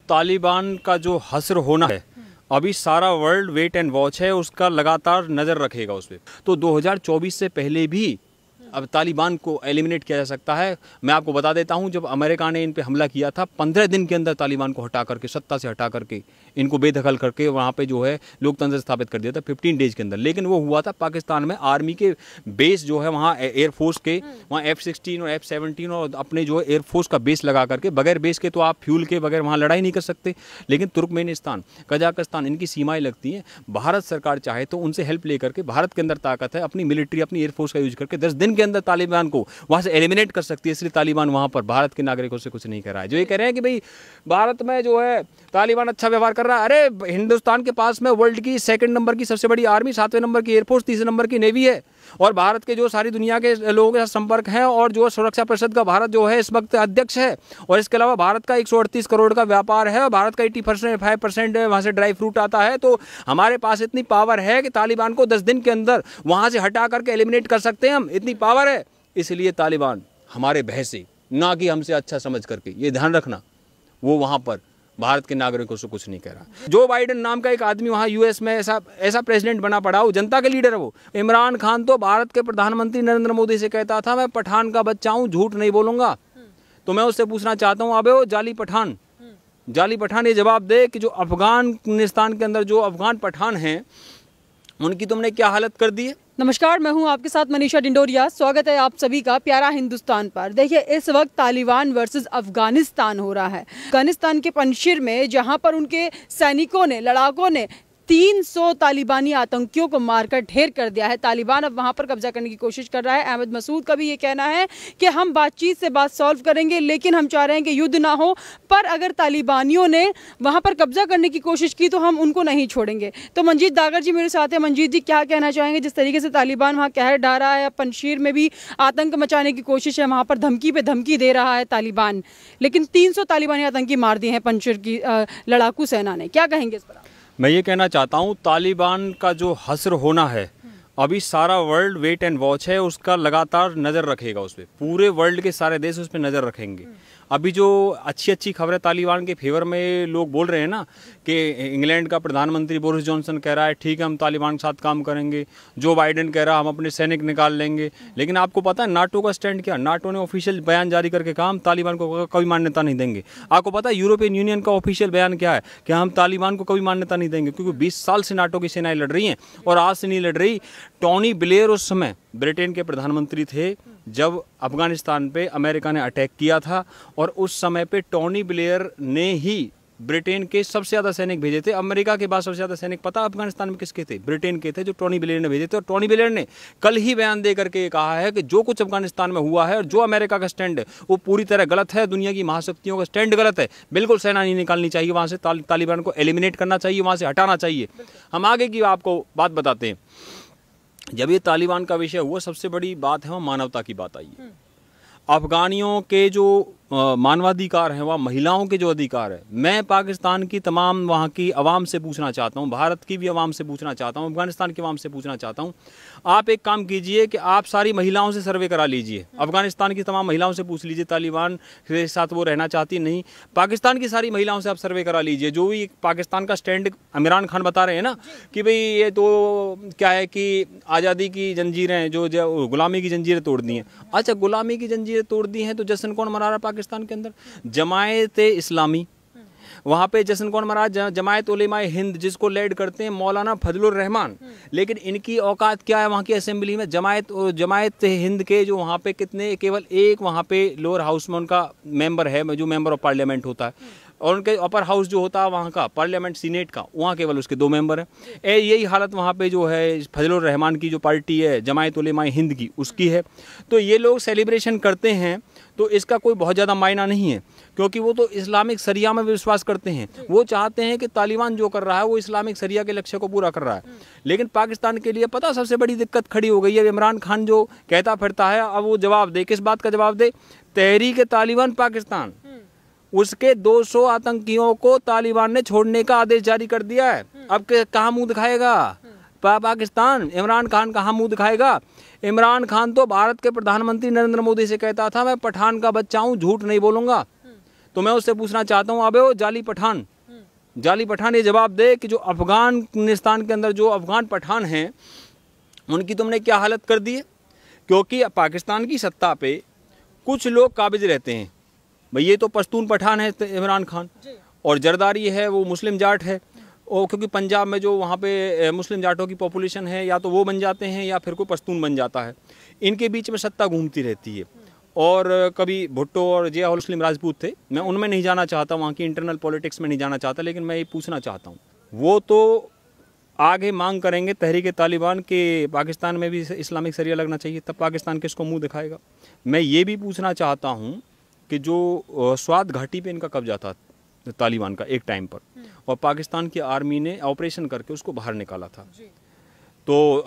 तालिबान का जो हस्र होना है, अभी सारा वर्ल्ड वेट एंड वॉच है, उसका लगातार नज़र रखेगा उस पर। तो 2024 से पहले भी अब तालिबान को एलिमिनेट किया जा सकता है। मैं आपको बता देता हूं, जब अमेरिका ने इन पे हमला किया था, 15 दिन के अंदर तालिबान को हटा करके, सत्ता से हटा करके, इनको बेदखल करके वहाँ पे जो है लोकतंत्र स्थापित कर दिया था 15 डेज के अंदर। लेकिन वो हुआ था पाकिस्तान में आर्मी के बेस जो है वहाँ एयरफोर्स के, वहाँ F-16 और F-17 और अपने जो है एयरफोर्स का बेस लगा करके, बगैर बेस के तो आप फ्यूल के बगैर वहाँ लड़ाई नहीं कर सकते। लेकिन तुर्कमेनिस्तान, कजाकिस्तान, इनकी सीमाएँ लगती हैं। भारत सरकार चाहे तो उनसे हेल्प लेकर के, भारत के अंदर ताकत है, अपनी मिलिट्री, अपनी एयरफोर्स का यूज करके 10 दिन के अंदर तालिबान को वहाँ से एलिमिनेट कर सकती है। इसलिए तालिबान वहाँ पर भारत के नागरिकों से कुछ नहीं कर रहा है। जो ये कह रहे हैं कि भाई भारत में जो है तालिबान अच्छा व्यवहार कर रहा है, अरे हिंदुस्तान के पास में वर्ल्ड की 2nd नंबर की सबसे बड़ी आर्मी, 7वें नंबर की एयरफोर्स, 3रे नंबर की नेवी है, और भारत के जो सारी दुनिया के लोगों के साथ संपर्क है, और जो सुरक्षा परिषद का भारत जो है इस वक्त अध्यक्ष है, और इसके अलावा भारत का 138 करोड़ का व्यापार है, और भारत का 85% वहाँ से ड्राई फ्रूट आता है। तो हमारे पास इतनी पावर है कि तालिबान को 10 दिन के अंदर वहाँ से हटा करके एलिमिनेट कर सकते हैं हम, इतनी पावर है। इसलिए तालिबान हमारे भय से, ना कि हमसे अच्छा समझ करके, ये ध्यान रखना, वो वहाँ पर भारत के नागरिकों से कुछ नहीं कह रहा। जो बाइडेन नाम का एक आदमी वहाँ यूएस में ऐसा प्रेसिडेंट बना पड़ा, वो जनता के लीडर है वो। इमरान खान तो भारत के प्रधानमंत्री नरेंद्र मोदी से कहता था, मैं पठान का बच्चा हूँ, झूठ नहीं बोलूँगा। तो मैं उससे पूछना चाहता हूँ, अबे वो जाली पठान ये जवाब दे कि जो अफगानिस्तान के अंदर जो अफगान पठान हैं, उनकी तुमने क्या हालत कर दी है। नमस्कार, मैं हूं आपके साथ मनीषा डिंडोरिया। स्वागत है आप सभी का प्यारा हिंदुस्तान पर। देखिए, इस वक्त तालिबान वर्सेस अफगानिस्तान हो रहा है। अफगानिस्तान के पंजशीर में, जहां पर उनके सैनिकों ने, लड़ाकों ने 300 तालिबानी आतंकियों को मारकर ढेर कर दिया है। तालिबान अब वहां पर कब्जा करने की कोशिश कर रहा है। अहमद मसूद का भी ये कहना है कि हम बातचीत से बात सॉल्व करेंगे, लेकिन हम चाह रहे हैं कि युद्ध ना हो, पर अगर तालिबानियों ने वहां पर कब्जा करने की कोशिश की तो हम उनको नहीं छोड़ेंगे। तो मंजीत दागर जी मेरे साथ हैं। मंजीत जी, क्या कहना चाहेंगे? जिस तरीके से तालिबान वहाँ कहर ढा रहा है, पंजशीर में भी आतंक मचाने की कोशिश है, वहाँ पर धमकी पे धमकी दे रहा है तालिबान, लेकिन 300 तालिबानी आतंकी मार दिए हैं पंजशीर की लड़ाकू सेना ने। क्या कहेंगे इस पर? मैं ये कहना चाहता हूँ, तालिबान का जो हस्र होना है, अभी सारा वर्ल्ड वेट एंड वॉच है, उसका लगातार नज़र रखेगा उस पर। पूरे वर्ल्ड के सारे देश उस पर नज़र रखेंगे। अभी जो अच्छी खबरें तालिबान के फेवर में लोग बोल रहे हैं ना, कि इंग्लैंड का प्रधानमंत्री बोरिस जॉनसन कह रहा है ठीक है हम तालिबान के साथ काम करेंगे, जो बाइडेन कह रहा है हम अपने सैनिक निकाल लेंगे। लेकिन आपको पता है नाटो का स्टैंड क्या? नाटो ने ऑफिशियल बयान जारी करके कहा हम तालिबान को कभी मान्यता नहीं देंगे। आपको पता है यूरोपियन यूनियन का ऑफिशियल बयान क्या है? कि हम तालिबान को कभी मान्यता नहीं देंगे, क्योंकि 20 साल से नाटो की सेनाएं लड़ रही हैं, और आज से नहीं लड़ रही। टोनी ब्लेयर उस समय ब्रिटेन के प्रधानमंत्री थे जब अफगानिस्तान पे अमेरिका ने अटैक किया था, और उस समय पे टोनी ब्लेयर ने ही ब्रिटेन के सबसे ज़्यादा सैनिक भेजे थे। अमेरिका के बाद सबसे ज़्यादा सैनिक पता अफगानिस्तान में किसके थे? ब्रिटेन के थे, जो टोनी ब्लेयर ने भेजे थे। और टोनी ब्लेयर ने कल ही बयान दे करके कहा है कि जो कुछ अफगानिस्तान में हुआ है और जो अमेरिका का स्टैंड है वो पूरी तरह गलत है, दुनिया की महाशक्तियों का स्टैंड गलत है। बिल्कुल सेना नहीं निकालनी चाहिए वहाँ से, तालिबान को एलिमिनेट करना चाहिए, वहाँ से हटाना चाहिए। हम आगे की आपको बात बताते हैं। जब ये तालिबान का विषय हुआ, सबसे बड़ी बात है वहाँ मानवता की बात आई है। अफगानियों के जो मानवाधिकार हैं, वहाँ महिलाओं के जो अधिकार है, मैं पाकिस्तान की तमाम वहाँ की आवाम से पूछना चाहता हूँ, भारत की भी आवाम से पूछना चाहता हूँ, अफगानिस्तान की आवाम से पूछना चाहता हूँ, आप एक काम कीजिए कि आप सारी महिलाओं से सर्वे करा लीजिए। अफगानिस्तान की तमाम महिलाओं से पूछ लीजिए तालिबान के साथ वो रहना चाहती नहीं। पाकिस्तान की सारी महिलाओं से आप सर्वे करा लीजिए। जो भी पाकिस्तान का स्टैंड इमरान खान बता रहे हैं ना कि भाई ये तो क्या है कि आज़ादी की जंजीरें, जो गुलामी की जंजीरें तोड़ दी हैं। अच्छा, गुलामी की जंजीरें तोड़ दी हैं तो जश्न कौन मना रहा है पाकिस्तान के अंदर? जमायत इस्लामी। वहाँ पे जश्न कौन मना? जमायत उलेमाए हिंद, जिसको लीड करते हैं मौलाना फजलुर रहमान। लेकिन इनकी औकात क्या है वहाँ की असेंबली में? जमायत हिंद के जो वहाँ पे कितने, केवल एक वहाँ पे लोअर हाउस में उनका मेंबर है, जो मेंबर ऑफ पार्लियामेंट होता है, और उनके अपर हाउस जो होता है वहाँ का पार्लियामेंट सीनेट का, वहाँ केवल उसके 2 मेंबर हैं। यही हालत वहाँ पे जो है फजलुर रहमान की जो पार्टी है जमायत उलेमाए हिंद की, उसकी है। तो ये लोग सेलिब्रेशन करते हैं तो इसका कोई बहुत ज़्यादा मायना नहीं है, क्योंकि वो तो इस्लामिक शरिया में विश्वास करते हैं। वो चाहते हैं कि तालिबान जो कर रहा है वो इस्लामिक शरिया के लक्ष्य को पूरा कर रहा है। लेकिन पाकिस्तान के लिए पता सबसे बड़ी दिक्कत खड़ी हो गई है। इमरान खान जो कहता फिरता है, अब वो जवाब दे, किस बात का जवाब दे? तहरीक तालिबान पाकिस्तान, उसके 200 आतंकियों को तालिबान ने छोड़ने का आदेश जारी कर दिया है। अब कहाँ मुंह दिखाएगा पाकिस्तान? इमरान खान कहाँ मुंह दिखाएगा? इमरान खान तो भारत के प्रधानमंत्री नरेंद्र मोदी से कहता था मैं पठान का बच्चा हूँ, झूठ नहीं बोलूँगा। तो मैं उससे पूछना चाहता हूँ, अबे वो जाली पठान ये जवाब दे कि जो अफगानिस्तान के अंदर जो अफगान पठान हैं उनकी तुमने क्या हालत कर दी है। क्योंकि पाकिस्तान की सत्ता पे कुछ लोग काबिज रहते हैं, भाई ये तो पश्तून पठान है इमरान खान, और जरदारी है वो मुस्लिम जाट है, और क्योंकि पंजाब में जो वहाँ पे मुस्लिम जाटों की पॉपुलेशन है या तो वो बन जाते हैं या फिर कोई पश्तून बन जाता है। इनके बीच में सत्ता घूमती रहती है। और कभी भुट्टो और जिया मुस्लिम राजपूत थे, मैं उनमें नहीं जाना चाहता, वहाँ की इंटरनल पॉलिटिक्स में नहीं जाना चाहता, लेकिन मैं ये पूछना चाहता हूँ, वो तो आगे मांग करेंगे तहरीक तालिबान के पाकिस्तान में भी इस्लामिक शरिया लगना चाहिए, तब पाकिस्तान किसको मुंह दिखाएगा। मैं ये भी पूछना चाहता हूँ कि जो स्वात घाटी पे इनका कब्जा था तालिबान का एक टाइम पर, और पाकिस्तान की आर्मी ने ऑपरेशन करके उसको बाहर निकाला था, तो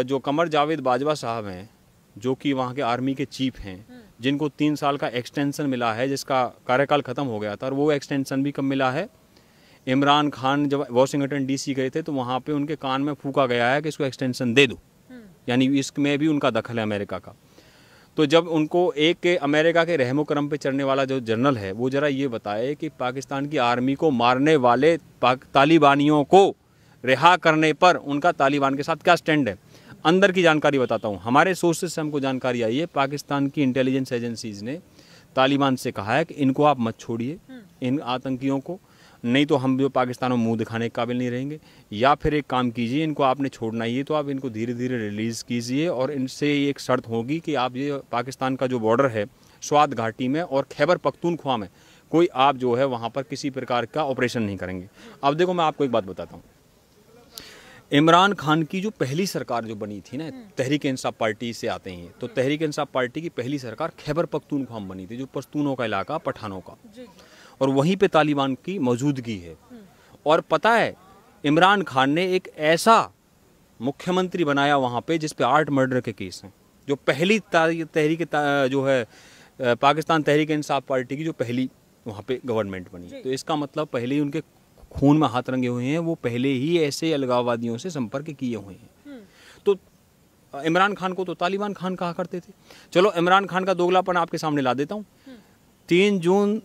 जो कमर जावेद बाजवा साहब हैं जो कि वहाँ के आर्मी के चीफ हैं, जिनको 3 साल का एक्सटेंशन मिला है, जिसका कार्यकाल ख़त्म हो गया था, और वो एक्सटेंशन भी कब मिला है, इमरान खान जब वाशिंगटन DC गए थे तो वहाँ पे उनके कान में फूका गया है कि इसको एक्सटेंशन दे दो, यानी इसमें भी उनका दखल है अमेरिका का। तो जब उनको एक अमेरिका के रहमो करम पे चढ़ने वाला जो जनरल है वो ज़रा ये बताए कि पाकिस्तान की आर्मी को मारने वाले तालिबानियों को रिहा करने पर उनका तालिबान के साथ क्या स्टैंड है। अंदर की जानकारी बताता हूँ, हमारे सोर्सेज से हमको जानकारी आई है, पाकिस्तान की इंटेलिजेंस एजेंसीज ने तालिबान से कहा है कि इनको आप मत छोड़िए, इन आतंकियों को, नहीं तो हम जो पाकिस्तान में मुंह दिखाने के काबिल नहीं रहेंगे, या फिर एक काम कीजिए, इनको आपने छोड़ना ही है तो आप इनको धीरे धीरे रिलीज़ कीजिए, और इनसे एक शर्त होगी कि आप ये पाकिस्तान का जो बॉर्डर है स्वात घाटी में और खैबर पख्तूनख्वा में कोई आप जो है वहाँ पर किसी प्रकार का ऑपरेशन नहीं करेंगे। अब देखो मैं आपको एक बात बताता हूँ, इमरान खान की जो पहली सरकार जो बनी थी ना, तहरीक इंसाफ पार्टी से आते हैं, तो तहरीक इंसाफ पार्टी की पहली सरकार खैबर पख्तूनख्वा में बनी थी, जो पश्तूनों का इलाका, पठानों का, और वहीं पे तालिबान की मौजूदगी है। और पता है इमरान खान ने एक ऐसा मुख्यमंत्री बनाया वहाँ पे जिस पे 8 मर्डर के केस हैं, जो पहली तहरीक जो है पाकिस्तान तहरीक इंसाफ पार्टी की जो पहली वहाँ पे गवर्नमेंट बनी। तो इसका मतलब पहले ही उनके खून में हाथ रंगे हुए हैं, वो पहले ही ऐसे अलगाववादियों से संपर्क किए हुए हैं। तो इमरान खान को तो तालिबान खान कहा करते थे। चलो इमरान खान का दोगलापन आपके सामने ला देता हूँ। 3 जून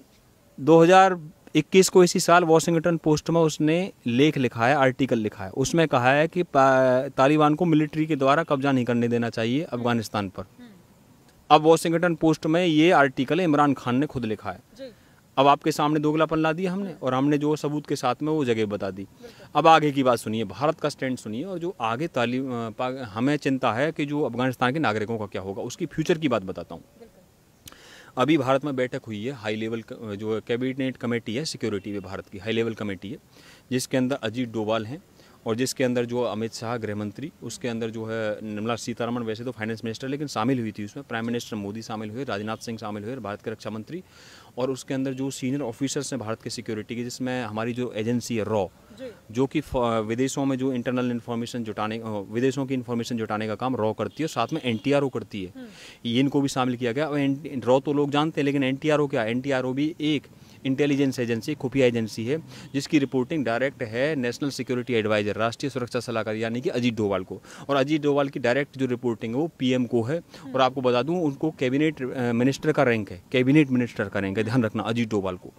2021 को इसी साल वॉशिंगटन पोस्ट में उसने लेख लिखा है, आर्टिकल लिखा है, उसमें कहा है कि तालिबान को मिलिट्री के द्वारा कब्जा नहीं करने देना चाहिए अफगानिस्तान पर। अब वॉशिंगटन पोस्ट में ये आर्टिकल इमरान खान ने खुद लिखा है। अब आपके सामने दोगलापन ला दिया हमने, और हमने जो सबूत के साथ में वो जगह बता दी। अब आगे की बात सुनिए, भारत का स्टैंड सुनिए, और जो आगे हमें चिंता है कि जो अफगानिस्तान के नागरिकों का क्या होगा, उसकी फ्यूचर की बात बताता हूँ। अभी भारत में बैठक हुई है, हाई लेवल जो कैबिनेट कमेटी है सिक्योरिटी में, भारत की हाई लेवल कमेटी है, जिसके अंदर अजीत डोभाल हैं, और जिसके अंदर जो अमित शाह गृह मंत्री, उसके अंदर जो है निर्मला सीतारमण, वैसे तो फाइनेंस मिनिस्टर, लेकिन शामिल हुई थी उसमें, प्राइम मिनिस्टर मोदी शामिल हुए, राजनाथ सिंह शामिल हुए, भारत के रक्षा मंत्री, और उसके अंदर जो सीनियर ऑफिसर्स हैं भारत के सिक्योरिटी के, जिसमें हमारी जो एजेंसी है रॉ, जो कि विदेशों में जो इंटरनल इन्फॉर्मेशन जुटाने, विदेशों की इन्फॉर्मेशन जुटाने का काम रॉ करती है, साथ में NTRO करती है, इनको भी शामिल किया गया। रॉ तो लोग जानते हैं, लेकिन NTRO क्या है? NTRO भी एक इंटेलिजेंस एजेंसी, खुफिया एजेंसी है, जिसकी रिपोर्टिंग डायरेक्ट है नेशनल सिक्योरिटी एडवाइजर, राष्ट्रीय सुरक्षा सलाहकार, यानी कि अजीत डोभाल को, और अजीत डोभाल की डायरेक्ट जो रिपोर्टिंग है वो PM को है। और आपको बता दूं उनको कैबिनेट मिनिस्टर का रैंक है, कैबिनेट मिनिस्टर का रैंक है, ध्यान रखना, अजीत डोभाल को।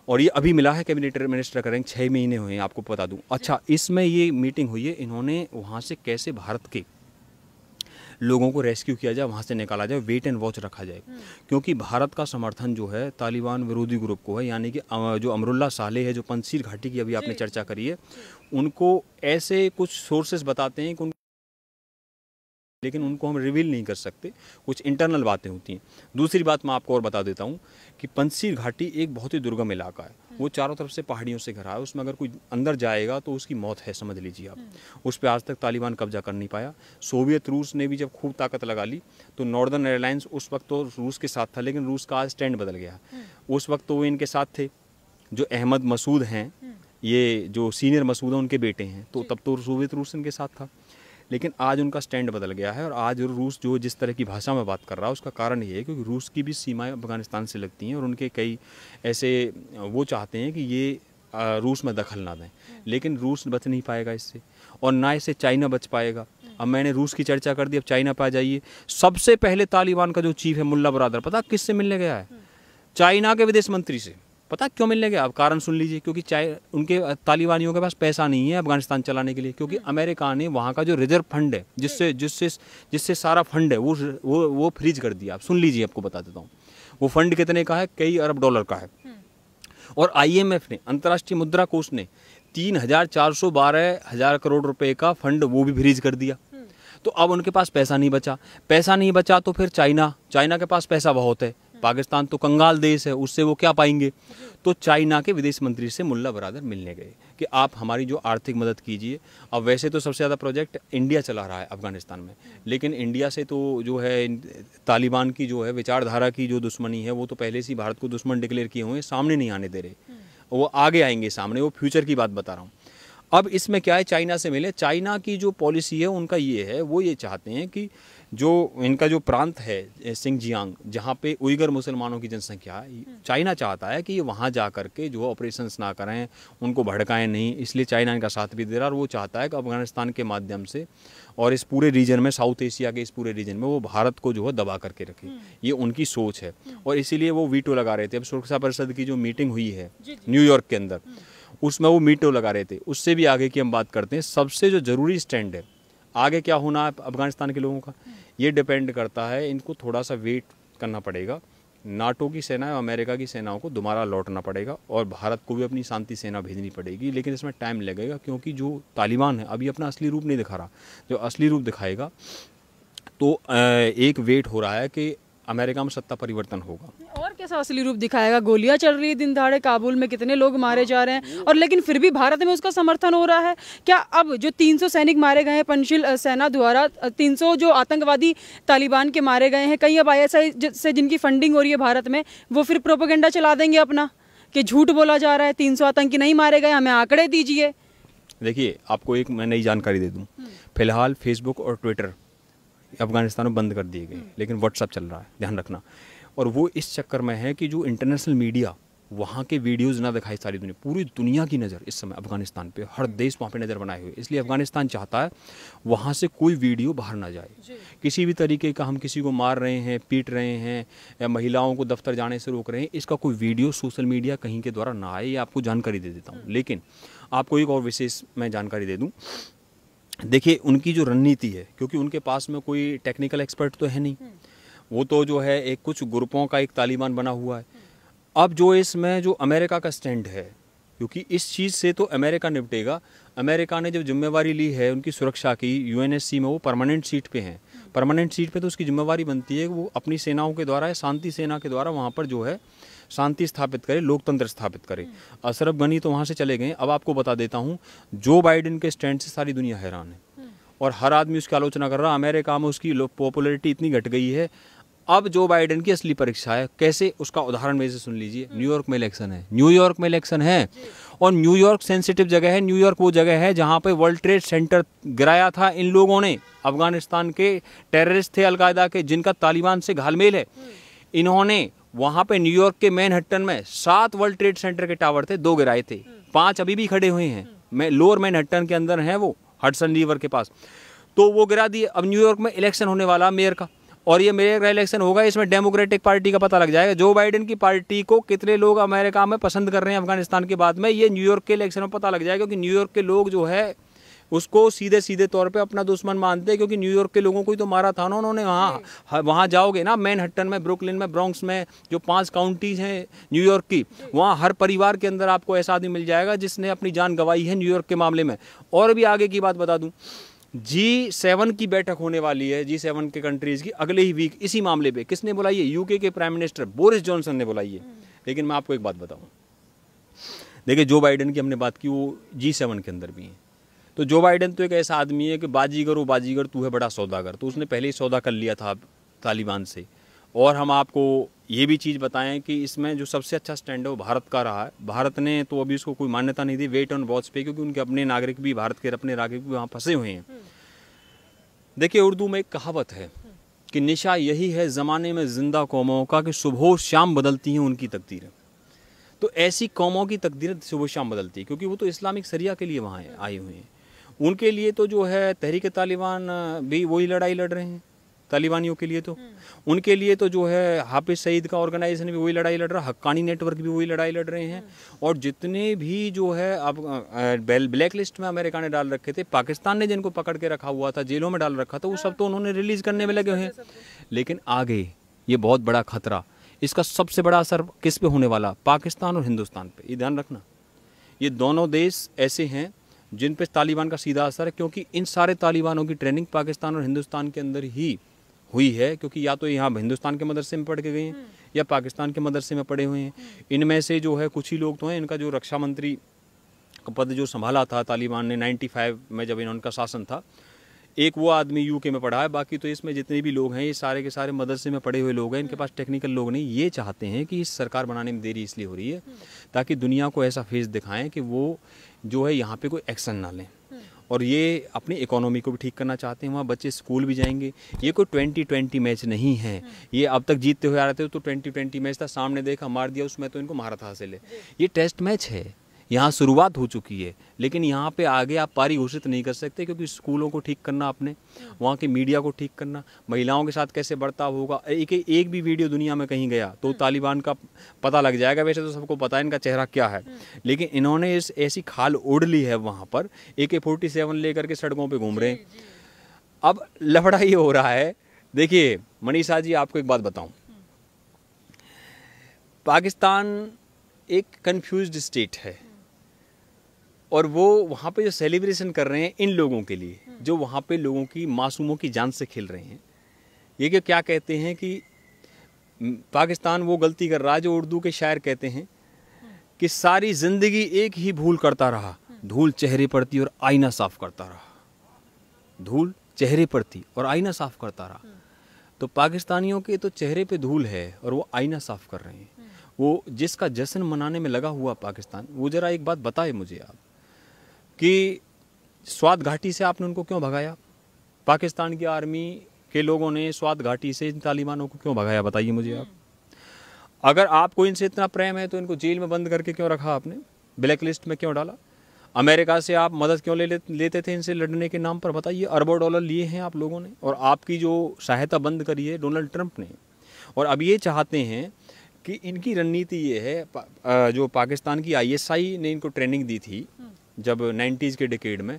और ये अभी मिला है कैबिनेट मिनिस्टर का रैंक, 6 महीने हुए हैं, आपको बता दूं। अच्छा, इसमें ये मीटिंग हुई है, इन्होंने वहाँ से कैसे भारत के लोगों को रेस्क्यू किया जाए, वहाँ से निकाला जाए, वेट एंड वॉच रखा जाए, क्योंकि भारत का समर्थन जो है तालिबान विरोधी ग्रुप को है, यानी कि जो अमरुल्ला सालेह है, जो पंजशीर घाटी की अभी आपने चर्चा करी है, उनको ऐसे कुछ सोर्सेस बताते हैं कि लेकिन उनको हम रिवील नहीं कर सकते, कुछ इंटरनल बातें होती हैं। दूसरी बात मैं आपको और बता देता हूँ कि पंजशीर घाटी एक बहुत ही दुर्गम इलाका है, वो चारों तरफ से पहाड़ियों से घिरा है, उसमें अगर कोई अंदर जाएगा तो उसकी मौत है, समझ लीजिए आप। उस पर आज तक तालिबान कब्जा कर नहीं पाया। सोवियत रूस ने भी जब खूब ताकत लगा ली तो नॉर्दर्न एयरलाइंस उस वक्त तो रूस के साथ था, लेकिन रूस का आज स्टैंड बदल गया। उस वक्त तो वो इनके साथ थे, जो अहमद मसूद हैं, ये जो सीनियर मसूद हैं उनके बेटे हैं, तो तब तो सोवियत रूस इनके साथ था, लेकिन आज उनका स्टैंड बदल गया है। और आज रूस जो जिस तरह की भाषा में बात कर रहा है उसका कारण ये है क्योंकि रूस की भी सीमाएं अफगानिस्तान से लगती हैं, और उनके कई ऐसे वो चाहते हैं कि ये रूस में दखल ना दें, लेकिन रूस बच नहीं पाएगा इससे, और ना इससे चाइना बच पाएगा। अब मैंने रूस की चर्चा कर दी, अब चाइना पे आ जाइए। सबसे पहले तालिबान का जो चीफ है मुल्ला बरादर, पता किससे मिलने गया है? चाइना के विदेश मंत्री से। पता क्यों मिलने गए? आप कारण सुन लीजिए। क्योंकि उनके तालिबानियों के पास पैसा नहीं है अफगानिस्तान चलाने के लिए, क्योंकि अमेरिका ने वहाँ का जो रिजर्व फंड है, जिससे सारा फंड है, वो फ्रीज कर दिया। आप सुन लीजिए, आपको बता देता हूँ। वो फंड कितने का है? कई अरब डॉलर का है। और IMF ने, अंतर्राष्ट्रीय मुद्रा कोष ने 3,412 करोड़ रुपए का फंड वो भी फ्रीज कर दिया। तो अब उनके पास पैसा नहीं बचा तो फिर चाइना के पास पैसा बहुत है, पाकिस्तान तो कंगाल देश है, उससे वो क्या पाएंगे? तो चाइना के विदेश मंत्री से मुल्ला बरादर मिलने गए कि आप हमारी जो आर्थिक मदद कीजिए। अब वैसे तो सबसे ज़्यादा प्रोजेक्ट इंडिया चला रहा है अफगानिस्तान में, लेकिन इंडिया से तो जो है तालिबान की जो है विचारधारा की जो दुश्मनी है, वो तो पहले से ही भारत को दुश्मन डिक्लेयर किए हुए हैं, सामने नहीं आने दे रहे। वो आगे आएंगे सामने, वो फ्यूचर की बात बता रहा हूँ। अब इसमें क्या है, चाइना से मिले। चाइना की जो पॉलिसी है उनका ये है, वो ये चाहते हैं कि जो इनका जो प्रांत है सिंगजियांग, जहाँ पे उइगर मुसलमानों की जनसंख्या है, चाइना चाहता है कि ये वहाँ जा करके जो ऑपरेशंस ना करें, उनको भड़काएं नहीं। इसलिए चाइना इनका साथ भी दे रहा है, और वो चाहता है कि अफगानिस्तान के माध्यम से और इस पूरे रीजन में, साउथ एशिया के इस पूरे रीजन में, वो भारत को जो है दबा करके रखे। ये उनकी सोच है, और इसीलिए वो वीटो लगा रहे थे। अब सुरक्षा परिषद की जो मीटिंग हुई है न्यूयॉर्क के अंदर, उसमें वो वीटो लगा रहे थे। उससे भी आगे की हम बात करते हैं। सबसे जो ज़रूरी स्टैंड है, आगे क्या होना है अफगानिस्तान के लोगों का, ये डिपेंड करता है। इनको थोड़ा सा वेट करना पड़ेगा। नाटो की सेना और अमेरिका की सेनाओं को दोबारा लौटना पड़ेगा, और भारत को भी अपनी शांति सेना भेजनी पड़ेगी, लेकिन इसमें टाइम लगेगा, क्योंकि जो तालिबान है अभी अपना असली रूप नहीं दिखा रहा। जो असली रूप दिखाएगा तो एक वेट हो रहा है कि अमेरिका में सत्ता परिवर्तन होगा। और कैसा असली रूप दिखाएगा? गोलियां चल रही है दिन दहाड़े, काबुल में कितने लोग मारे जा रहे हैं, और लेकिन फिर भी भारत में उसका समर्थन हो रहा है। क्या अब जो 300 सैनिक मारे गए हैं पंचशील सेना द्वारा, 300 जो आतंकवादी तालिबान के मारे गए हैं, कहीं अब ISI से जिनकी फंडिंग हो रही है भारत में, वो फिर प्रोपेगेंडा चला देंगे अपना कि झूठ बोला जा रहा है, 300 आतंकी नहीं मारे गए, हमें आंकड़े दीजिए। देखिए, आपको एक मैं नई जानकारी दे दूँ। फिलहाल फेसबुक और ट्विटर अफगानिस्तान में बंद कर दिए गए, लेकिन व्हाट्सएप चल रहा है, ध्यान रखना। और वो इस चक्कर में है कि जो इंटरनेशनल मीडिया वहाँ के वीडियोज़ ना दिखाए सारी दुनिया, पूरी दुनिया की नज़र इस समय अफगानिस्तान पे, हर देश वहाँ पे नज़र बनाए हुए। इसलिए अफगानिस्तान चाहता है वहाँ से कोई वीडियो बाहर ना जाए, किसी भी तरीके का। हम किसी को मार रहे हैं, पीट रहे हैं, या महिलाओं को दफ्तर जाने से रोक रहे हैं, इसका कोई वीडियो सोशल मीडिया कहीं के द्वारा ना आए। ये आपको जानकारी दे देता हूँ। लेकिन आपको एक और विशेष मैं जानकारी दे दूँ। देखिए, उनकी जो रणनीति है, क्योंकि उनके पास में कोई टेक्निकल एक्सपर्ट तो है नहीं, वो तो जो है एक कुछ ग्रुपों का एक तालिबान बना हुआ है। अब जो इसमें जो अमेरिका का स्टैंड है, क्योंकि इस चीज़ से तो अमेरिका निपटेगा। अमेरिका ने जब जिम्मेवारी ली है उनकी सुरक्षा की, UNSC में वो परमानेंट सीट पे हैं। परमानेंट सीट पे तो उसकी जिम्मेवारी बनती है कि वो अपनी सेनाओं के द्वारा, शांति सेना के द्वारा वहाँ पर जो है शांति स्थापित करे, लोकतंत्र स्थापित करे। अशरफ गनी तो वहाँ से चले गए। अब आपको बता देता हूँ, जो बाइडेन के स्टैंड से सारी दुनिया हैरान है, और हर आदमी उसकी आलोचना कर रहा है। अमेरिका में उसकी पॉपुलैरिटी इतनी घट गई है। अब जो बाइडेन की असली परीक्षा है, कैसे, उसका उदाहरण मेरे से सुन लीजिए। न्यूयॉर्क में इलेक्शन है, और न्यूयॉर्क सेंसिटिव जगह है। न्यूयॉर्क वो जगह है जहाँ पे वर्ल्ड ट्रेड सेंटर गिराया था इन लोगों ने, अफगानिस्तान के टेररिस्ट थे अलकायदा के, जिनका तालिबान से घालमेल है। इन्होंने वहाँ पे न्यूयॉर्क के मैनहट्टन में 7 वर्ल्ड ट्रेड सेंटर के टावर थे, 2 गिराए थे, 5 अभी भी खड़े हुए हैं। लोअर मैनहट्टन के अंदर हैं, वो हडसन रिवर के पास, तो वो गिरा दिए। अब न्यूयॉर्क में इलेक्शन होने वाला मेयर का, और ये मेयर का इलेक्शन होगा। इसमें डेमोक्रेटिक पार्टी का पता लग जाएगा जो बाइडेन की पार्टी को कितने लोग अमेरिका में पसंद कर रहे हैं अफगानिस्तान के बाद में। ये न्यूयॉर्क के इलेक्शन में पता लग जाएगा, क्योंकि न्यूयॉर्क के लोग जो है उसको सीधे तौर पे अपना दुश्मन मानते हैं, क्योंकि न्यूयॉर्क के लोगों को ही तो मारा था ना उन्होंने। वहाँ जाओगे ना, मैनहट्टन में, ब्रुकलिन में, ब्रॉन्क्स में, जो 5 काउंटीज हैं न्यूयॉर्क की, वहाँ हर परिवार के अंदर आपको ऐसा आदमी मिल जाएगा जिसने अपनी जान गंवाई है न्यूयॉर्क के मामले में। और भी आगे की बात बता दूँ, G7 की बैठक होने वाली है, G7 के कंट्रीज़ की, अगले ही वीक। इसी मामले पे किसने बुलाई है? UK के प्राइम मिनिस्टर बोरिस जॉनसन ने बुलाई है। लेकिन मैं आपको एक बात बताऊं, देखिए, जो बाइडेन की हमने बात की, वो G7 के अंदर भी है। तो जो बाइडेन तो एक ऐसा आदमी है कि बाजीगर तू है बड़ा सौदागर, तो उसने पहले ही सौदा कर लिया था तालिबान से। और हम आपको ये भी चीज़ बताएं कि इसमें जो सबसे अच्छा स्टैंड है वो भारत का रहा है। भारत ने तो अभी उसको कोई मान्यता नहीं दी, वेट ऑन वॉच पे, क्योंकि उनके अपने नागरिक भी, भारत के अपने नागरिक भी वहाँ फंसे हुए हैं। देखिए, उर्दू में एक कहावत है कि निशा यही है ज़माने में जिंदा कौमों का कि सुबह शाम बदलती हैं उनकी तकदीरें। तो ऐसी कौमों की तकदीरें सुबह शाम बदलती है, क्योंकि वो तो इस्लामिक शरिया के लिए वहाँ आए हुए हैं। उनके लिए तो जो है तहरीक तालिबान भी वही लड़ाई लड़ रहे हैं, तालिबानियों के लिए तो उनके लिए तो जो है हाफिज सईद का ऑर्गेनाइजेशन भी वही लड़ाई लड़ रहा, हक्कानी नेटवर्क भी वही लड़ाई लड़ रहे हैं। और जितने भी जो है अब ब्लैक लिस्ट में अमेरिका ने डाल रखे थे, पाकिस्तान ने जिनको पकड़ के रखा हुआ था, जेलों में डाल रखा था, वो सब तो उन्होंने रिलीज करने में लगे हुए हैं। लेकिन आगे ये बहुत बड़ा खतरा, इसका सबसे बड़ा असर किस पे होने वाला? पाकिस्तान और हिंदुस्तान पे। ये ध्यान रखना, ये दोनों देश ऐसे हैं जिन पे तालिबान का सीधा असर है, क्योंकि इन सारे तालिबानों की ट्रेनिंग पाकिस्तान और हिंदुस्तान के अंदर ही हुई है। क्योंकि या तो यहाँ हिंदुस्तान के मदरसे में पढ़ के गए हैं या पाकिस्तान के मदरसे में पढ़े हुए हैं। इनमें से जो है कुछ ही लोग तो हैं, इनका जो रक्षा मंत्री का पद जो संभाला था तालिबान ने 95 में जब इनका शासन था, एक वो आदमी यूके में पढ़ा है, बाकी तो इसमें जितने भी लोग हैं ये सारे के सारे मदरसे में पढ़े हुए लोग हैं। इनके पास टेक्निकल लोग नहीं। ये चाहते हैं कि इस सरकार बनाने में देरी इसलिए हो रही है ताकि दुनिया को ऐसा फेस दिखाएं कि वो जो है यहाँ पे कोई एक्शन ना लें। और ये अपनी इकोनॉमी को भी ठीक करना चाहते हैं। वहाँ बच्चे स्कूल भी जाएंगे। ये कोई 2020 मैच नहीं है। ये अब तक जीतते हुए आ रहे थे, तो 2020 मैच था, सामने देखा मार दिया, उसमें तो इनको महारत हासिल है। ये टेस्ट मैच है, यहाँ शुरुआत हो चुकी है। लेकिन यहाँ पे आगे आप पारी घोषित नहीं कर सकते, क्योंकि स्कूलों को ठीक करना आपने, वहाँ की मीडिया को ठीक करना, महिलाओं के साथ कैसे बर्ताव होगा। एक भी वीडियो दुनिया में कहीं गया तो तालिबान का पता लग जाएगा। वैसे तो सबको पता है इनका चेहरा क्या है, लेकिन इन्होंने इस ऐसी खाल ओढ़ ली है, वहाँ पर AK-47 लेकर के सड़कों पर घूम रहे हैं। अब लफड़ा ये हो रहा है। देखिए मनीषा जी, आपको एक बात बताऊँ, पाकिस्तान एक कन्फ्यूज्ड स्टेट है और वो वहाँ पे जो सेलिब्रेशन कर रहे हैं इन लोगों के लिए, जो वहाँ पे लोगों की मासूमों की जान से खेल रहे हैं। ये क्या कहते हैं कि पाकिस्तान वो गलती कर रहा है जो उर्दू के शायर कहते हैं कि सारी जिंदगी एक ही भूल करता रहा, धूल चेहरे पर थी और आईना साफ करता रहा। धूल चेहरे पर थी और आईना साफ करता रहा। तो पाकिस्तानियों के तो चेहरे पे धूल है और वो आईना साफ कर रहे हैं। वो जिसका जश्न मनाने में लगा हुआ पाकिस्तान, वो जरा एक बात बताए मुझे आप कि स्वात घाटी से आपने उनको क्यों भगाया? पाकिस्तान की आर्मी के लोगों ने स्वात घाटी से इन तालिबानों को क्यों भगाया, बताइए मुझे आप। अगर आपको इनसे इतना प्रेम है तो इनको जेल में बंद करके क्यों रखा आपने? ब्लैक लिस्ट में क्यों डाला? अमेरिका से आप मदद क्यों लेते थे इनसे लड़ने के नाम पर, बताइए। अरबों डॉलर लिए हैं आप लोगों ने और आपकी जो सहायता बंद करी है डोनाल्ड ट्रंप ने। और अब ये चाहते हैं कि इनकी रणनीति ये है, जो पाकिस्तान की ISI ने इनको ट्रेनिंग दी थी जब 90s के डिकेड में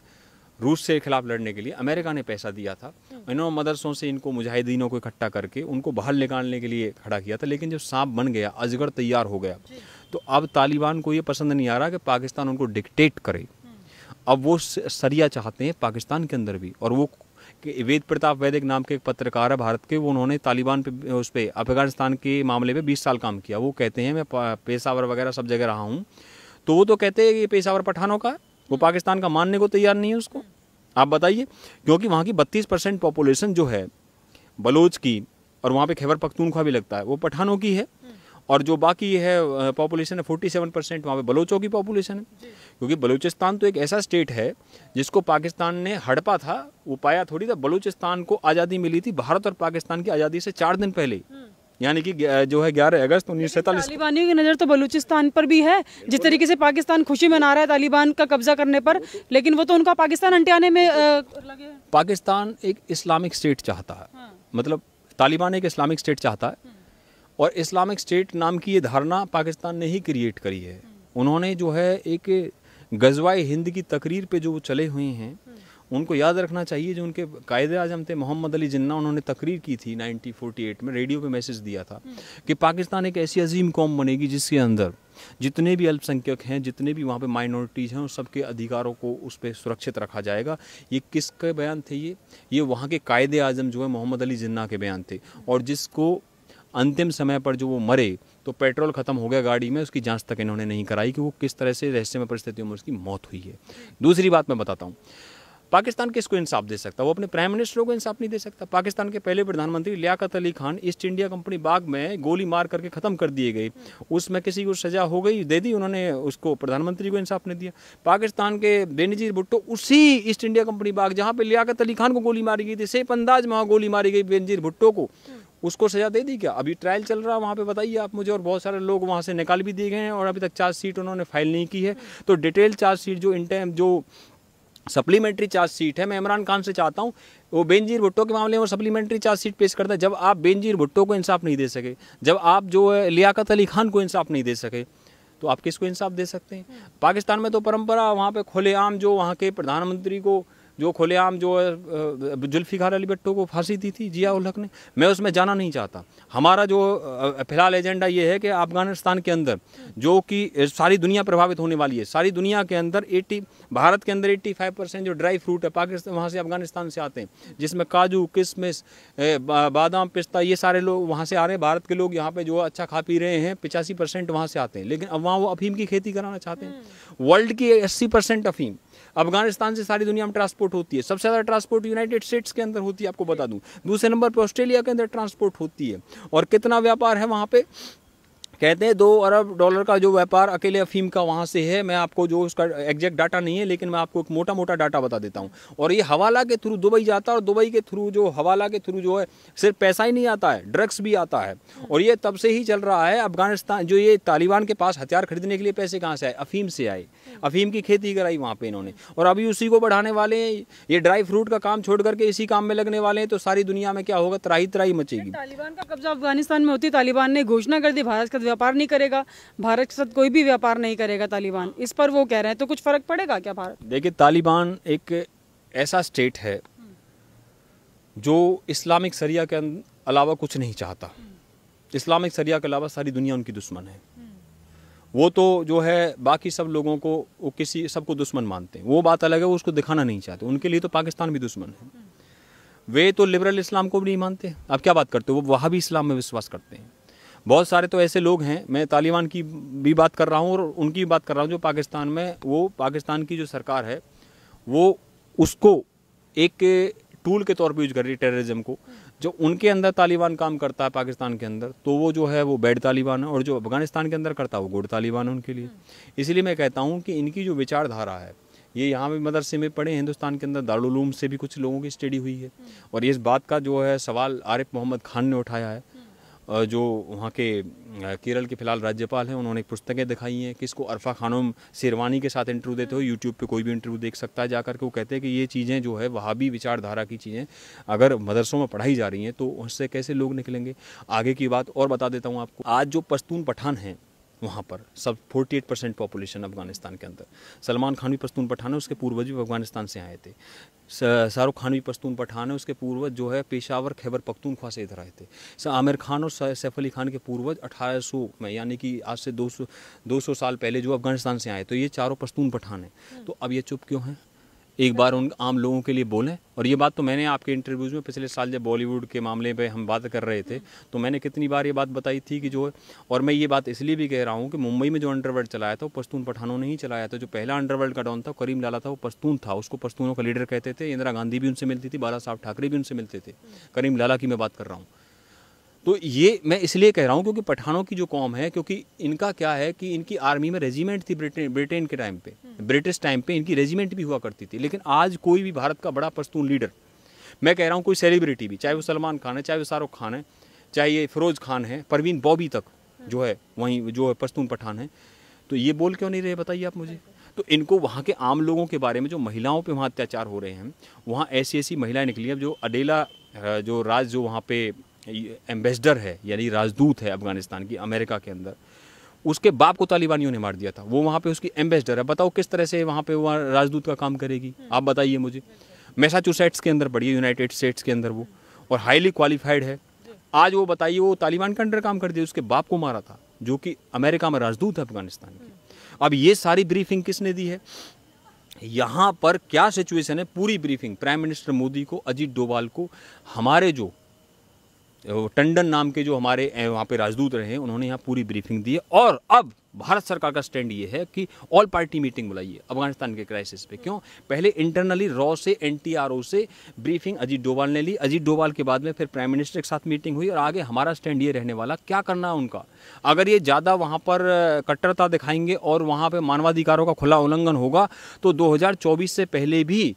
रूस से खिलाफ लड़ने के लिए, अमेरिका ने पैसा दिया था। इन्होंने मदरसों से इनको मुजाहिदीनों को इकट्ठा करके उनको बाहर निकालने के लिए खड़ा किया था। लेकिन जब सांप बन गया, अजगर तैयार हो गया, तो अब तालिबान को ये पसंद नहीं आ रहा कि पाकिस्तान उनको डिक्टेट करे। अब वो सरिया चाहते हैं पाकिस्तान के अंदर भी। और वो वेद प्रताप वैदिक नाम के एक पत्रकार है भारत के, वो उन्होंने तालिबान पे उस पर अफगानिस्तान के मामले में 20 साल काम किया। वो कहते हैं मैं पेशावर वगैरह सब जगह रहा हूँ, तो वो तो कहते हैं कि पेशावर पठानों का है, वो पाकिस्तान का मानने को तैयार नहीं है उसको। आप बताइए, क्योंकि वहाँ की 32% पॉपुलेशन जो है बलोच की, और वहाँ पे खैबर पख्तूनख्वा भी लगता है, वो पठानों की है। और जो बाकी है पॉपुलेशन है 47% वहाँ पे बलोचों की पॉपुलेशन है। क्योंकि बलूचिस्तान तो एक ऐसा स्टेट है जिसको पाकिस्तान ने हड़पा था, वो पाया थोड़ी था। बलूचिस्तान को आज़ादी मिली थी भारत और पाकिस्तान की आज़ादी से 4 दिन पहले, यानी कि जो है 11 अगस्त 1947। तालिबानियों की नज़र तो बलूचिस्तान पर भी है। जिस तरीके से पाकिस्तान खुशी मना रहा है तालिबान का कब्जा करने पर, लेकिन वो तो उनका पाकिस्तान हटियाने में लगे हैं। पाकिस्तान एक इस्लामिक स्टेट चाहता है, मतलब तालिबान एक इस्लामिक स्टेट चाहता है। और इस्लामिक स्टेट नाम की ये धारणा पाकिस्तान ने ही क्रिएट करी है। उन्होंने जो है एक गज़वाए हिंद की तकरीर पे जो चले हुए हैं, उनको याद रखना चाहिए। जो उनके कायदे आज़म थे मोहम्मद अली जिन्ना, उन्होंने तकरीर की थी 1948 में, रेडियो पे मैसेज दिया था कि पाकिस्तान एक ऐसी अजीम कौम बनेगी जिसके अंदर जितने भी अल्पसंख्यक हैं, जितने भी वहाँ पे माइनॉरिटीज़ हैं, उन सबके अधिकारों को उस पर सुरक्षित रखा जाएगा। ये किसके बयान थे? ये वहाँ के कायदे आज़म जो है मोहम्मद अली जिन्ना के बयान थे। और जिसको अंतिम समय पर जो वो मरे तो पेट्रोल ख़त्म हो गया गाड़ी में, उसकी जांच तक इन्होंने नहीं कराई कि वो किस तरह से रहस्यमय परिस्थितियों में उसकी मौत हुई है। दूसरी बात मैं बताता हूँ, पाकिस्तान किसको इंसाफ दे सकता? वो अपने प्राइम मिनिस्टर को इंसाफ नहीं दे सकता। पाकिस्तान के पहले प्रधानमंत्री Liaquat Ali Khan East India Company बाग में गोली मार करके ख़त्म कर दिए गए, उसमें किसी को सज़ा हो गई, दे दी उन्होंने, उसको प्रधानमंत्री को इंसाफ नहीं दिया। पाकिस्तान के बेनजीर भुट्टो उसी ईस्ट इंडिया कंपनी बाग जहाँ पर लियाकत अली खान को गोली मारी गई थी, सेफ अंदाज में वहाँ गोली मारी गई बेनजीर भुट्टो को, उसको सज़ा दे दी क्या? अभी ट्रायल चल रहा है वहाँ पे, बताइए आप मुझे। और बहुत सारे लोग वहाँ से निकाल भी दिए गए हैं और अभी तक चार्जशीट उन्होंने फाइल नहीं की है। तो डिटेल चार्जशीट जो सप्लीमेंट्री चार्जशीट है। मैं इमरान खान से चाहता हूँ वो बेनजीर भुट्टो के मामले में सप्लीमेंट्री चार्जशीट पेश करता है। जब आप बेनजीर भुट्टो को इंसाफ नहीं दे सके, जब आप जो है लियाकत अली खान को इंसाफ नहीं दे सके, तो आप किसको इंसाफ दे सकते हैं? पाकिस्तान में तो परंपरा वहाँ पे खुलेआम जो वहाँ के प्रधानमंत्री को जो खुलेआम जो है जुल्फिकार अली भुट्टो को फांसी दी थी जिया उल हक ने। मैं उसमें जाना नहीं चाहता। हमारा जो फिलहाल एजेंडा ये है कि अफगानिस्तान के अंदर जो कि सारी दुनिया प्रभावित होने वाली है, सारी दुनिया के अंदर भारत के अंदर 85% जो ड्राई फ्रूट है पाकिस्तान वहाँ से अफगानिस्तान से आते हैं, जिसमें काजू किशमिश बादाम पिस्ता ये सारे लोग वहाँ से आ रहे हैं। भारत के लोग यहाँ पे जो अच्छा खा पी रहे हैं 85% वहाँ से आते हैं, लेकिन अब वहाँ वो अफीम की खेती कराना चाहते हैं। वर्ल्ड की 80% अफीम अफगानिस्तान से सारी दुनिया में ट्रांसपोर्ट होती है। सबसे ज़्यादा ट्रांसपोर्ट यूनाइटेड स्टेट्स के अंदर होती है, आपको बता दूं। दूसरे नंबर पर ऑस्ट्रेलिया के अंदर ट्रांसपोर्ट होती है। और कितना व्यापार है वहाँ पे? कहते हैं $2 अरब का जो व्यापार अकेले अफीम का वहाँ से है। मैं आपको जो उसका एग्जैक्ट डाटा नहीं है, लेकिन मैं आपको एक मोटा मोटा डाटा बता देता हूँ। और ये हवाला के थ्रू दुबई जाता है, और दुबई के थ्रू जो हवाला के थ्रू जो है सिर्फ पैसा ही नहीं आता है, ड्रग्स भी आता है। और ये तब से ही चल रहा है। अफगानिस्तान जो ये तालिबान के पास हथियार खरीदने के लिए पैसे कहाँ से आए? अफीम से आए। अफीम की खेती कराई वहाँ पे इन्होंने, और अभी उसी को बढ़ाने वाले हैं। ये ड्राई फ्रूट का काम छोड़ करके इसी काम में लगने वाले हैं, तो सारी दुनिया में क्या होगा? त्राही त्राही मचेगी। तालिबान का कब्जा अफगानिस्तान में होती, तालिबान ने घोषणा कर दी भारत के साथ व्यापार नहीं करेगा, भारत के साथ कोई भी व्यापार नहीं करेगा तालिबान, इस पर वो कह रहे हैं। तो कुछ फर्क पड़ेगा क्या भारत? देखिए, तालिबान एक ऐसा स्टेट है जो इस्लामिक शरिया के अलावा कुछ नहीं चाहता। इस्लामिक शरिया के अलावा सारी दुनिया उनकी दुश्मन है। वो तो जो है बाकी सब लोगों को वो किसी सबको दुश्मन मानते हैं, वो बात अलग है, वो उसको दिखाना नहीं चाहते। उनके लिए तो पाकिस्तान भी दुश्मन है। वे तो लिबरल इस्लाम को भी नहीं मानते। आप क्या बात करते हो? वो वहाँ भी इस्लाम में विश्वास करते हैं। बहुत सारे तो ऐसे लोग हैं, मैं तालिबान की भी बात कर रहा हूँ और उनकी भी बात कर रहा हूँ, जो पाकिस्तान में वो पाकिस्तान की जो सरकार है वो उसको एक टूल के तौर पे यूज कर रही है टेररिज्म को। जो उनके अंदर तालिबान काम करता है पाकिस्तान के अंदर, तो वो जो है वो बैड तालिबान है, और जो अफगानिस्तान के अंदर करता है वो गुड तालिबान है उनके लिए। इसलिए मैं कहता हूँ कि इनकी जो विचारधारा है, ये यहाँ भी मदरसे में पढ़े, हिंदुस्तान के अंदर दारुल उलूम से भी कुछ लोगों की स्टडी हुई है। और इस बात का जो है सवाल आरिफ मोहम्मद खान ने उठाया है, जो वहाँ के केरल के फिलहाल राज्यपाल हैं। उन्होंने पुस्तकें दिखाई हैं, किसको अरफा खानम शेरवानी के साथ इंटरव्यू देते हो, यूट्यूब पे कोई भी इंटरव्यू देख सकता है जाकर के। वो कहते हैं कि ये चीज़ें जो है वहाबी विचारधारा की चीज़ें अगर मदरसों में पढ़ाई जा रही हैं तो उससे कैसे लोग निकलेंगे? आगे की बात और बता देता हूँ आपको। आज जो पश्तून पठान हैं वहाँ पर सब 48% पॉपुलेशन अफगानिस्तान के अंदर। सलमान खान भी पश्तून पठान है, उसके पूर्वज भी अफगानिस्तान से आए थे। शाहरुख खान भी पश्तून पठान है, उसके पूर्वज जो है पेशावर खैबर पख्तूनख्वा से इधर आए थे। आमिर खान और सैफ अली खान के पूर्वज 1800 में, यानी कि आज से 200 साल पहले जो अफगानिस्तान से आए। तो ये चारों पश्तून पठान हैं। तो अब ये चुप क्यों हैं? एक बार उन आम लोगों के लिए बोलें। और ये बात तो मैंने आपके इंटरव्यूज़ में पिछले साल जब बॉलीवुड के मामले पे हम बात कर रहे थे तो मैंने कितनी बार ये बात बताई थी कि जो, और मैं ये बात इसलिए भी कह रहा हूँ कि मुंबई में जो अंडरवर्ल्ड चलाया था वो पश्तून पठानों ने ही चलाया था। जो पहला अंडरवर्ल्ड का डॉन था करीम लाला था, वो पश्तून था, उसको पश्तूनों का लीडर कहते थे। इंदिरा गांधी भी उनसे मिलती थी, बाला साहब ठाकरे भी उनसे मिलते थे। करीम लाला की मैं बात कर रहा हूँ। तो ये मैं इसलिए कह रहा हूँ क्योंकि पठानों की जो कौम है, क्योंकि इनका क्या है कि इनकी आर्मी में रेजिमेंट थी ब्रिटेन के टाइम पे, ब्रिटिश टाइम पे इनकी रेजिमेंट भी हुआ करती थी। लेकिन आज कोई भी भारत का बड़ा पश्तून लीडर, मैं कह रहा हूँ कोई सेलिब्रिटी भी, चाहे वो सलमान खान है, चाहे वो शाहरुख खान है, चाहे ये फिरोज खान है, परवीन बॉबी तक जो है वहीं जो है पश्तून पठान है, तो ये बोल क्यों नहीं रहे बताइए आप मुझे। तो इनको वहाँ के आम लोगों के बारे में, जो महिलाओं पे वहाँ अत्याचार हो रहे हैं, वहाँ ऐसी महिलाएं निकली हैं। जो अडेला जो राज जो वहाँ पे एम्बेसडर है, यानी राजदूत है अफगानिस्तान की अमेरिका के अंदर, उसके बाप को तालिबानियों ने मार दिया था। वो वहाँ पे उसकी एम्बेसडर है। बताओ किस तरह से वहाँ पे वो राजदूत का काम करेगी? आप बताइए मुझे। मैसाचुसेट्स के अंदर पड़ी है, यूनाइटेड स्टेट्स के अंदर वो, और हाईली क्वालिफाइड है। आज वो बताइए, वो तालिबान के अंडर काम कर दिया, उसके बाप को मारा था, जो कि अमेरिका में राजदूत है अफगानिस्तान की। अब ये सारी ब्रीफिंग किसने दी है? यहाँ पर क्या सिचुएशन है, पूरी ब्रीफिंग प्राइम मिनिस्टर मोदी को, अजीत डोभाल को, हमारे जो टंडन नाम के जो हमारे वहाँ पे राजदूत रहे, उन्होंने यहाँ पूरी ब्रीफिंग दी है। और अब भारत सरकार का स्टैंड ये है कि ऑल पार्टी मीटिंग बुलाइए अफगानिस्तान के क्राइसिस पे। क्यों? पहले इंटरनली रॉ से, NTRO से ब्रीफिंग अजीत डोभाल ने ली। अजीत डोभाल के बाद में फिर प्राइम मिनिस्टर के साथ मीटिंग हुई, और आगे हमारा स्टैंड ये रहने वाला, क्या करना है उनका। अगर ये ज़्यादा वहाँ पर कट्टरता दिखाएंगे और वहाँ पर मानवाधिकारों का खुला उल्लंघन होगा, तो 2024 से पहले भी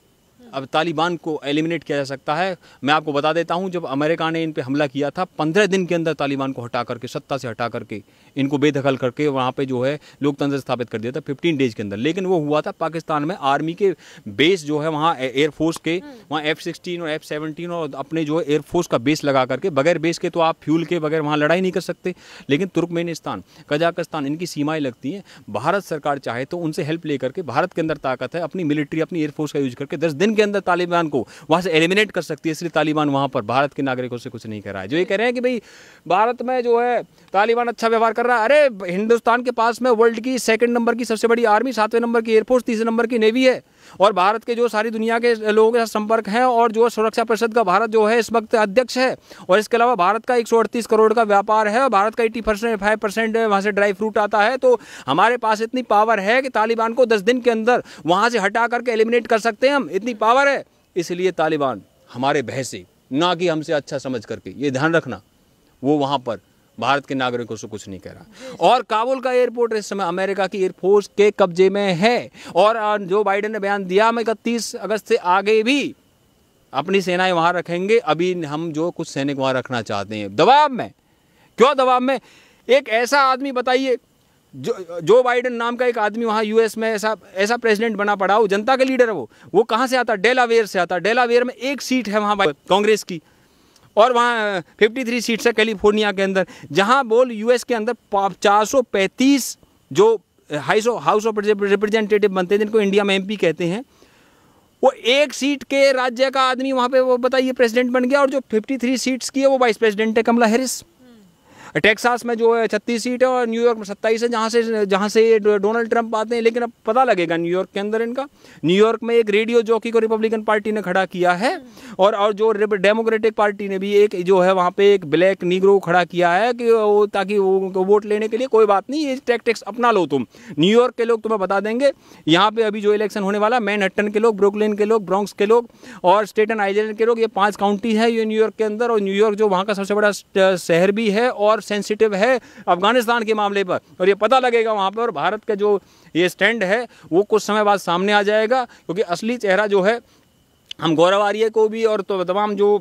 अब तालिबान को एलिमिनेट किया जा सकता है। मैं आपको बता देता हूं, जब अमेरिका ने इन पे हमला किया था 15 दिन के अंदर तालिबान को हटा करके, सत्ता से हटा करके, इनको बेदखल करके वहाँ पे जो है लोकतंत्र स्थापित कर दिया था 15 डेज के अंदर। लेकिन वो हुआ था पाकिस्तान में आर्मी के बेस जो है वहाँ एयरफोर्स के, वहाँ F-16 और F-17 और अपने जो है एयरफोर्स का बेस लगा करके, बगैर बेस के तो आप फ्यूल के बगैर वहाँ लड़ाई नहीं कर सकते। लेकिन तुर्कमेनिस्तान, कजाकिस्तान, इनकी सीमाएं लगती हैं। भारत सरकार चाहे तो उनसे हेल्प लेकर के, भारत के अंदर ताकत है, अपनी मिलिट्री, अपनी एयरफोर्स का यूज करके 10 दिन के अंदर तालिबान को वहाँ से एलिमिनेट कर सकती है। इसलिए तालिबान वहाँ पर भारत के नागरिकों से कुछ नहीं कर रहा है। जो ये कह रहे हैं कि भाई भारत में जो है तालिबान अच्छा व्यवहार कर रहा है, अरे हिंदुस्तान के पास में वर्ल्ड की 2nd नंबर की सबसे बड़ी आर्मी, 7वें नंबर की एयरफोर्स, 3रे नंबर की नेवी है, और भारत के जो सारी दुनिया के लोगों के साथ संपर्क हैं, और जो सुरक्षा परिषद का भारत जो है इस वक्त अध्यक्ष है, और इसके अलावा भारत का 138 करोड़ का व्यापार है, और भारत का 85% वहाँ से ड्राई फ्रूट आता है। तो हमारे पास इतनी पावर है कि तालिबान को 10 दिन के अंदर वहाँ से हटा करके एलिमिनेट कर सकते हैं हम, इतनी पावर है। इसलिए तालिबान हमारे भय से, ना कि हमसे अच्छा समझ करके, ये ध्यान रखना, वो वहाँ पर भारत के नागरिकों से कुछ नहीं कह रहा। और काबुल का एयरपोर्ट इस समय अमेरिका की एयरफोर्स के कब्जे में है, और जो बाइडेन ने बयान दिया, मैं 31 अगस्त से आगे भी अपनी सेनाएं वहाँ रखेंगे। अभी हम जो कुछ सैनिक वहाँ रखना चाहते हैं दबाव में। क्यों दबाव में? एक ऐसा आदमी बताइए, जो बाइडेन नाम का एक आदमी वहाँ यूएस में ऐसा प्रेसिडेंट बना पड़ा, वो जनता के लीडर है, वो कहाँ से आता? डेलावेयर से आता। डेलावेयर में एक सीट है वहाँ कांग्रेस की, और वहाँ 53 सीट्स है कैलिफोर्निया के अंदर, जहाँ बोल यूएस के अंदर 435 जो हाउस ऑफ रिप्रेजेंटेटिव बनते हैं, जिनको इंडिया में MP कहते हैं, वो एक सीट के राज्य का आदमी वहाँ पे, वो बताइए, प्रेसिडेंट बन गया। और जो 53 सीट्स की है वो वाइस प्रेसिडेंट है, कमला हैरिस। टेक्सास में जो है 36 सीट है, और न्यूयॉर्क में 27 है, जहाँ से डोनाल्ड ट्रंप आते हैं। लेकिन अब पता लगेगा न्यूयॉर्क के अंदर इनका। न्यूयॉर्क में एक रेडियो जॉकी को रिपब्लिकन पार्टी ने खड़ा किया है, और जो डेमोक्रेटिक पार्टी ने भी एक जो है वहाँ पे एक ब्लैक नीग्रो खड़ा किया है, कि वो ताकि वो वोट लेने के लिए। कोई बात नहीं, ये टैक्टिक्स अपना लो तुम। न्यूयॉर्क के लोग तुम्हें बता देंगे। यहाँ पे अभी जो इलेक्शन होने वाला, मैनहट्टन के लोग, ब्रुकलिन के लोग, ब्रॉन्क्स के लोग, और स्टेटन आइलैंड के लोग, ये 5 काउंटी है ये न्यूयॉर्क के अंदर। और न्यूयॉर्क जो वहाँ का सबसे बड़ा शहर भी है, और सेंसिटिव है अफगानिस्तान के मामले पर, और ये पता लगेगा वहाँ पर। भारत का जो ये स्टैंड है वो कुछ समय बाद सामने आ जाएगा, क्योंकि असली चेहरा जो है, हम गौरव आर्य को भी और तो तमाम जो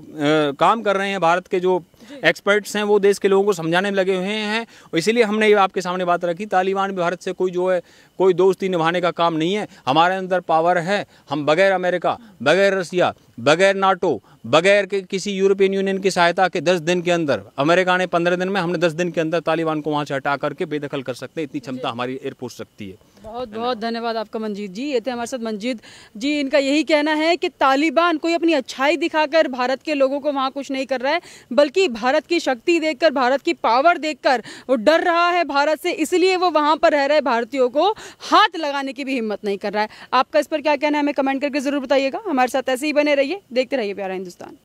काम कर रहे हैं भारत के जो एक्सपर्ट्स हैं, वो देश के लोगों को समझाने में लगे हुए हैं। इसीलिए हमने ये आपके सामने बात रखी, तालिबान भी भारत से कोई जो है कोई दोस्ती निभाने का काम नहीं है। हमारे अंदर पावर है, हम बगैर अमेरिका, बगैर रसिया, बगैर नाटो, बगैर के किसी यूरोपियन यूनियन की सहायता के 10 दिन के अंदर, अमेरिका ने 15 दिन में, हमने 10 दिन के अंदर तालिबान को वहाँ से हटा करके बेदखल कर सकते हैं। इतनी क्षमता हमारी एयरफोर्स रखती है। बहुत बहुत धन्यवाद आपका मंजीत जी। ये थे हमारे साथ मंजीत जी। इनका यही कहना है कि तालिबान कोई अपनी अच्छाई दिखाकर भारत के लोगों को वहाँ कुछ नहीं कर रहा है, बल्कि भारत की शक्ति देखकर, भारत की पावर देखकर वो डर रहा है भारत से, इसलिए वो वहाँ पर रह रहे भारतीयों को हाथ लगाने की भी हिम्मत नहीं कर रहा है। आपका इस पर क्या कहना है, हमें कमेंट करके जरूर बताइएगा। हमारे साथ ऐसे ही बने रहिए, देखते रहिए प्यारा हिंदुस्तान।